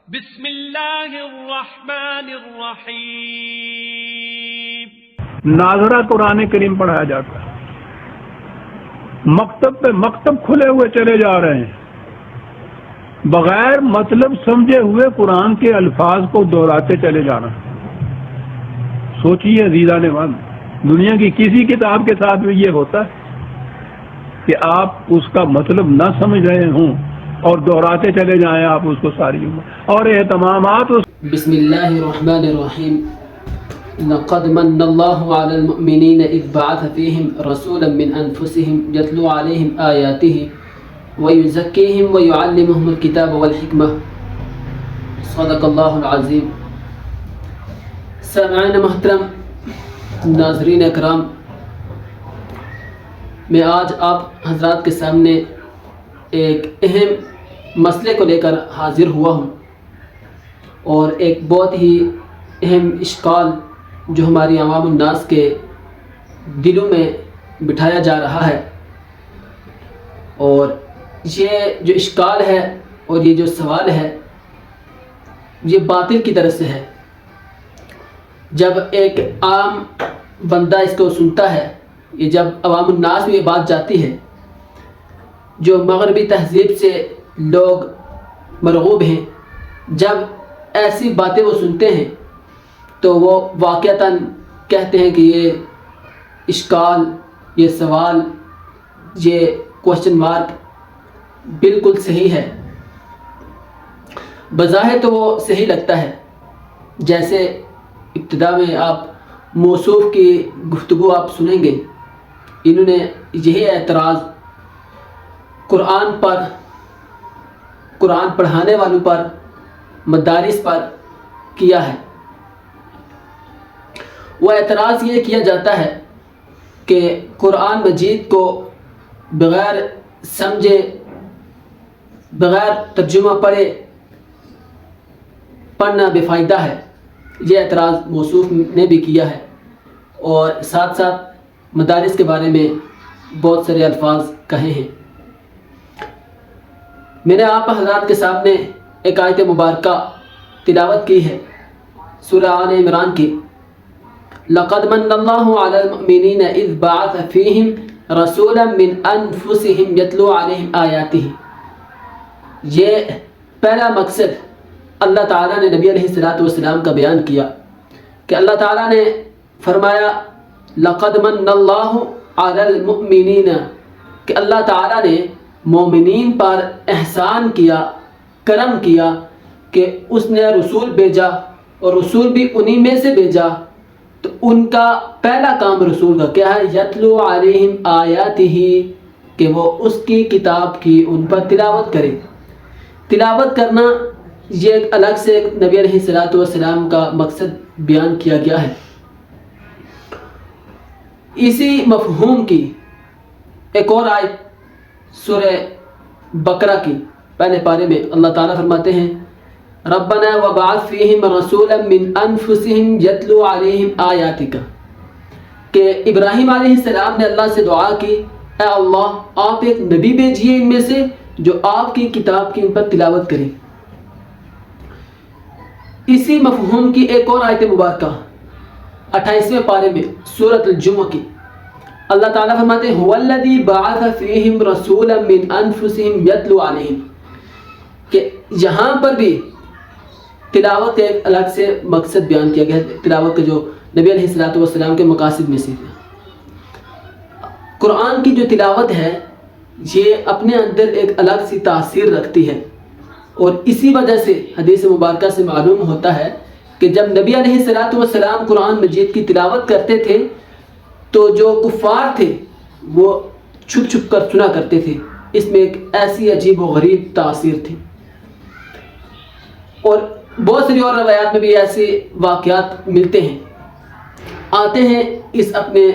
بسم اللہ الرحمن الرحیم۔ ناظرہ قرآن کریم پڑھایا جاتا ہے، مکتب پہ مکتب کھلے ہوئے چلے جا رہے ہیں، بغیر مطلب سمجھے ہوئے قرآن کے الفاظ کو دہراتے چلے جا رہے ہیں۔ سوچیے عزیزان وطن، دنیا کی کسی کتاب کے ساتھ بھی یہ ہوتا ہے کہ آپ اس کا مطلب نہ سمجھ رہے ہوں اور دہراتے چلے جائیں آپ اس کو ساری عمر، اور اہتمامات بسم اللہ الرحمن الرحیم۔ لقد من اللہ علی المؤمنین اذ بعث فیہم رسولا من انفسہم یتلو علیہم آیاتہ ویزکیہم ویعلمہم الکتاب والحکمہ، صدق اللہ العظیم۔ سامعین محترم، ناظرین اکرام، میں آج آپ حضرات کے سامنے ایک اہم مسئلے کو لے کر حاضر ہوا ہوں، اور ایک بہت ہی اہم اشکال جو ہماری عوام الناس کے دلوں میں بٹھایا جا رہا ہے، اور یہ جو اشکال ہے اور یہ جو سوال ہے یہ باطل کی طرف سے ہے۔ جب ایک عام بندہ اس کو سنتا ہے، یہ جب عوام الناس میں یہ بات جاتی ہے، جو مغربی تہذیب سے لوگ مرغوب ہیں، جب ایسی باتیں وہ سنتے ہیں تو وہ واقعتاً کہتے ہیں کہ یہ اشکال، یہ سوال، یہ کوشچن مارک بالکل صحیح ہے۔ بظاہر تو وہ صحیح لگتا ہے، جیسے ابتدا میں آپ موصوف کی گفتگو آپ سنیں گے، انہوں نے یہی اعتراض قرآن پر، قرآن پڑھانے والوں پر، مدارس پر کیا ہے۔ وہ اعتراض یہ کیا جاتا ہے کہ قرآن مجید کو بغیر سمجھے، بغیر ترجمہ پڑھے پڑھنا بے فائدہ ہے۔ یہ اعتراض موصوف نے بھی کیا ہے، اور ساتھ ساتھ مدارس کے بارے میں بہت سارے الفاظ کہے ہیں۔ میں نے آپ حضرات کے سامنے ایک آیت مبارکہ تلاوت کی ہے، سورہ آل عمران کی۔ لقد من اللہ علی المؤمنین اذ بعث فیہم رسولا من انفسہم یتلو علیہم آیاتہ۔ یہ پہلا مقصد اللہ تعالیٰ نے نبی علیہ السلام کا بیان کیا کہ اللہ تعالیٰ نے فرمایا لقد من اللہ علی المؤمنین، کہ اللہ تعالیٰ نے مومنین پر احسان کیا، کرم کیا کہ اس نے رسول بھیجا، اور رسول بھی انہی میں سے بھیجا۔ تو ان کا پہلا کام رسول کا کیا ہے؟ یتلو علیہم آیاتہ، کہ وہ اس کی کتاب کی ان پر تلاوت کرے۔ تلاوت کرنا یہ ایک الگ سے نبی علیہ السلام کا مقصد بیان کیا گیا ہے۔ اسی مفہوم کی ایک اور آیت سورہ بقرہ کی پہلے پارے میں اللہ تعالیٰ فرماتے ہیں ربنا وبعث فیہم رسولا من انفسہم یتلو علیہم آیاتک، کہ ابراہیم علیہ السلام نے اللہ سے دعا کی، اے اللہ آپ ایک نبی بھیجیے ان میں سے جو آپ کی کتاب کی ان پر تلاوت کریں۔ اسی مفہوم کی ایک اور آیت مبارکہ 28ویں پارے میں سورۃ الجمعہ کی اللہ تعالیٰ فرماتے ہیں هو الذی بعث فیہم رسولا من انفسہم یتلو علیہم، کہ یہاں پر بھی تلاوت ایک الگ سے مقصد بیان کیا گیا ہے، تلاوت کا جو نبی علیہ السلام کے مقاصد میں سے تھا۔ قرآن کی جو تلاوت ہے یہ اپنے اندر ایک الگ سی تاثیر رکھتی ہے، اور اسی وجہ سے حدیث مبارکہ سے معلوم ہوتا ہے کہ جب نبی علیہ السلام قرآن مجید کی تلاوت کرتے تھے تو جو کفار تھے وہ چھپ چھپ کر سنا کرتے تھے۔ اس میں ایک ایسی عجیب و غریب تاثیر تھی، اور بہت ساری اور روایات میں بھی ایسے واقعات ملتے ہیں۔ آتے ہیں اس اپنے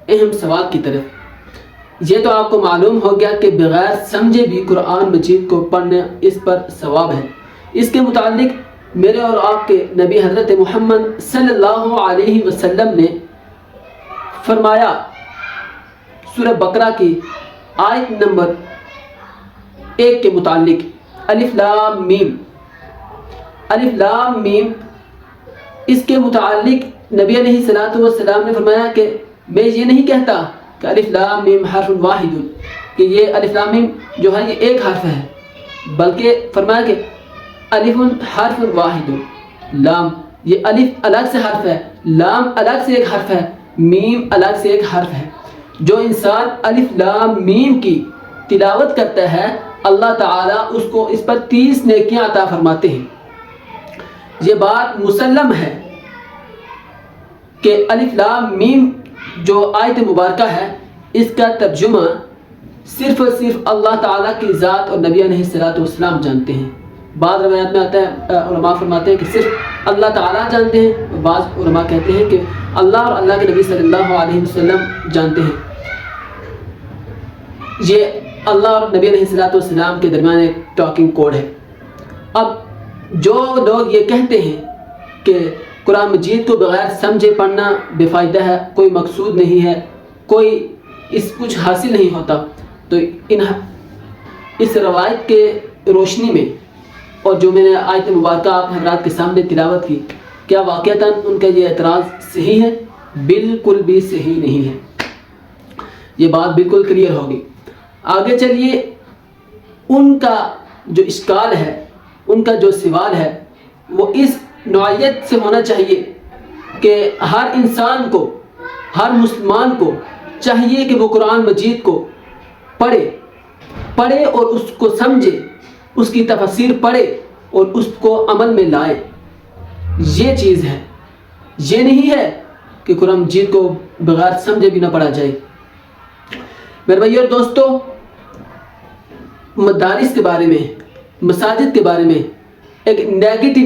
اہم سوال کی طرف۔ یہ تو آپ کو معلوم ہو گیا کہ بغیر سمجھے بھی قرآن مجید کو پڑھنا اس پر ثواب ہے۔ اس کے متعلق میرے اور آپ کے نبی حضرت محمد صلی اللہ علیہ وسلم نے فرمایا سورہ بقرہ کی آیت نمبر 1 کے متعلق، الف لام میم، الف لام میم، اس کے متعلق نبی علیہ الصلوۃ والسلام نے فرمایا کہ میں یہ نہیں کہتا کہ الف لام میم حرف واحد، کہ یہ الف لام میم جو ہے یہ ایک حرف ہے، بلکہ فرمایا کہ الف حرف واحد، لام یہ الف الگ سے حرف ہے، لام الگ سے ایک حرف ہے، میم الگ سے ایک حرف ہے۔ جو انسان الف لام میم کی تلاوت کرتا ہے اللہ تعالیٰ اس کو اس پر 30 نیکیاں عطا فرماتے ہیں۔ یہ بات مسلم ہے کہ الف لام میم جو آیت مبارکہ ہے اس کا ترجمہ صرف اور صرف اللہ تعالیٰ کی ذات اور نبی علیہ الصلوۃ والسلام جانتے ہیں۔ بعض روایات میں آتا ہے علماء فرماتے ہیں کہ صرف اللہ تعالیٰ جانتے ہیں، بعض علماء کہتے ہیں کہ اللہ اور اللہ کے نبی صلی اللہ علیہ وسلم جانتے ہیں۔ یہ اللہ اور نبی علیہ الصلوۃ والسلام کے درمیان ایک ٹاکنگ کوڈ ہے۔ اب جو لوگ یہ کہتے ہیں کہ قرآن مجید کو بغیر سمجھے پڑھنا بے فائدہ ہے، کوئی مقصود نہیں ہے، کوئی اس کچھ حاصل نہیں ہوتا، تو اس روایت کے روشنی میں اور جو میں نے آیت مبارکہ آپ حضرات کے سامنے تلاوت کی، کیا واقعتاً ان کا یہ اعتراض صحیح ہے؟ بالکل بھی صحیح نہیں ہے۔ یہ بات بالکل کلیئر ہوگی۔ آگے چلیے، ان کا جو اشکال ہے، ان کا جو سوال ہے وہ اس نوعیت سے ہونا چاہیے کہ ہر انسان کو، ہر مسلمان کو چاہیے کہ وہ قرآن مجید کو پڑھے اور اس کو سمجھے، اس کی تفسیر پڑھے اور اس کو عمل میں لائے۔ یہ چیز ہے، یہ نہیں ہے کہ قرآن مجید کو بغیر سمجھے بھی نہ پڑھا جائے۔ میرے بھائی اور دوستو، مدارس کے بارے میں، مساجد کے بارے میں ایک نیگیٹو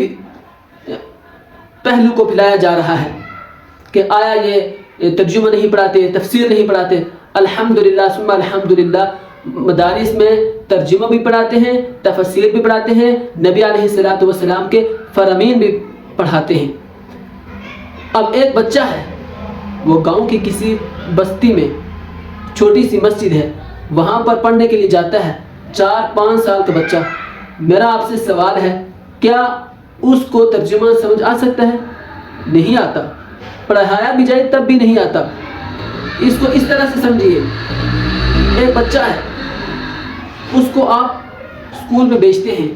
پہلو کو پھیلایا جا رہا ہے کہ آیا یہ ترجمہ نہیں پڑھاتے، تفسیر نہیں پڑھاتے۔ الحمدللہ ثم الحمدللہ، مدارس میں ترجمہ بھی پڑھاتے ہیں، تفسیر بھی پڑھاتے ہیں، نبی علیہ الصلوۃ والسلام کے فرامین بھی پڑھاتے ہیں۔ اب ایک بچہ ہے، وہ گاؤں کی کسی بستی میں چھوٹی سی مسجد ہے، وہاں پر پڑھنے کے لیے جاتا ہے، 4-5 سال کا بچہ۔ میرا آپ سے سوال ہے، کیا اس کو ترجمہ سمجھ آ سکتا ہے؟ نہیں آتا، پڑھایا بھی جائے تب بھی نہیں آتا۔ اس کو اس طرح سے سمجھیے، ایک بچہ ہے، اس کو آپ اسکول میں بھیجتے ہیں،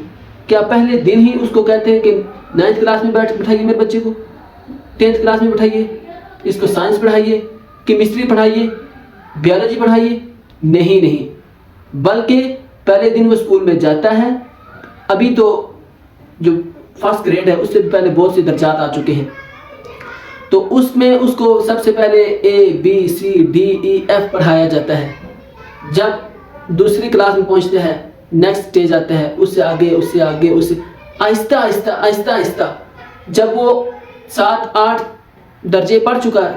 کیا پہلے دن ہی اس کو کہتے ہیں کہ 9th کلاس میں بٹھائیے میرے بچے کو، 10th کلاس میں بٹھائیے، اس کو سائنس پڑھائیے، کیمسٹری پڑھائیے، بیولوجی پڑھائیے؟ نہیں، بلکہ پہلے دن وہ اسکول میں جاتا ہے، ابھی تو جو فرسٹ گریڈ ہے اس سے پہلے بہت سے درجات آ چکے ہیں، تو اس میں اس کو سب سے پہلے ABCDEF پڑھایا جاتا ہے۔ جب دوسری کلاس میں پہنچتا ہے، نیکسٹ اسٹیج آتا ہے، اس سے آگے، اس سے آگے، اس سے آہستہ آہستہ جب وہ 7-8 درجے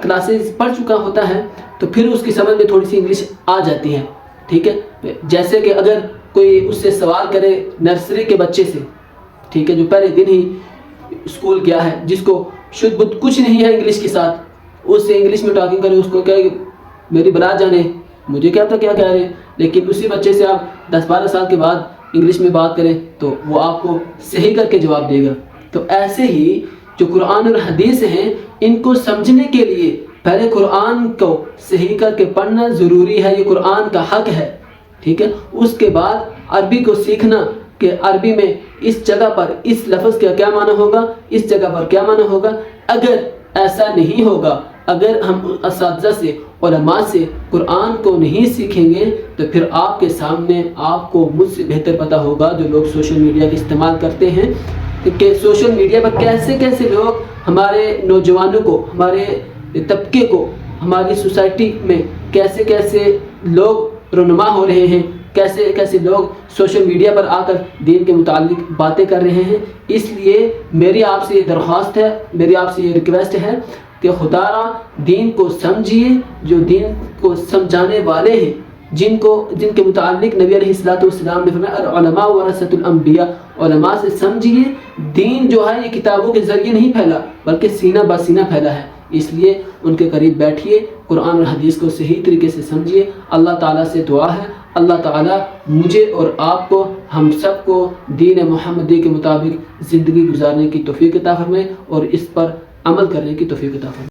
کلاسز پڑھ چکا ہوتا ہے، تو پھر اس کی سمجھ میں تھوڑی سی انگلش آ جاتی ہے، ٹھیک ہے۔ جیسے کہ اگر کوئی اس سے سوال کرے نرسری کے بچے سے، ٹھیک ہے، جو پہلے دن ہی اسکول گیا ہے، جس کو شدھ بدھ کچھ نہیں ہے انگلش کے ساتھ، اس سے انگلش میں ٹاکنگ کرے، اس کو کہے میری برات جانے، مجھے کیا پتا کیا کہہ رہے ہیں، لیکن اسی بچے سے آپ 10-12 سال کے بعد انگلش میں بات کریں تو وہ آپ کو صحیح کر کے جواب دے گا۔ تو ایسے ہی جو قرآن اور حدیث ہیں، ان کو سمجھنے کے لیے پہلے قرآن کو صحیح کر کے پڑھنا ضروری ہے، یہ قرآن کا حق ہے، ٹھیک ہے۔ اس کے بعد عربی کو سیکھنا کہ عربی میں اس جگہ پر اس لفظ کا کیا معنی ہوگا، اس جگہ پر کیا معنی ہوگا۔ اگر ایسا نہیں ہوگا، اگر ہم اساتذہ سے، علماء سے قرآن کو نہیں سیکھیں گے، تو پھر آپ کے سامنے آپ کو مجھ سے بہتر پتہ ہوگا جو لوگ سوشل میڈیا کا استعمال کرتے ہیں، کہ سوشل میڈیا پر کیسے لوگ ہمارے نوجوانوں کو، ہمارے طبقے کو، ہماری سوسائٹی میں کیسے لوگ رونما ہو رہے ہیں، کیسے لوگ سوشل میڈیا پر آ کر دین کے متعلق باتیں کر رہے ہیں۔ اس لیے میری آپ سے یہ درخواست ہے، میری آپ سے یہ ریکویسٹ ہے کہ خدا را دین کو سمجھیے، جو دین کو سمجھانے والے ہیں، جن کے متعلق نبی علیہ الصلوۃ والسلام نے فرمایا العلماء ورثۃ الانبیاء، علماء سے سمجھیے۔ دین جو ہے یہ کتابوں کے ذریعے نہیں پھیلا، بلکہ سینہ بہ سینہ پھیلا ہے، اس لیے ان کے قریب بیٹھیے، قرآن اور حدیث کو صحیح طریقے سے سمجھیے۔ اللہ تعالیٰ سے دعا ہے اللہ تعالیٰ مجھے اور آپ کو، ہم سب کو دین محمدی کے مطابق زندگی گزارنے کی توفیق عطا فرمائے اور اس پر عمل کرنے کی توفیق عطا فرمائے۔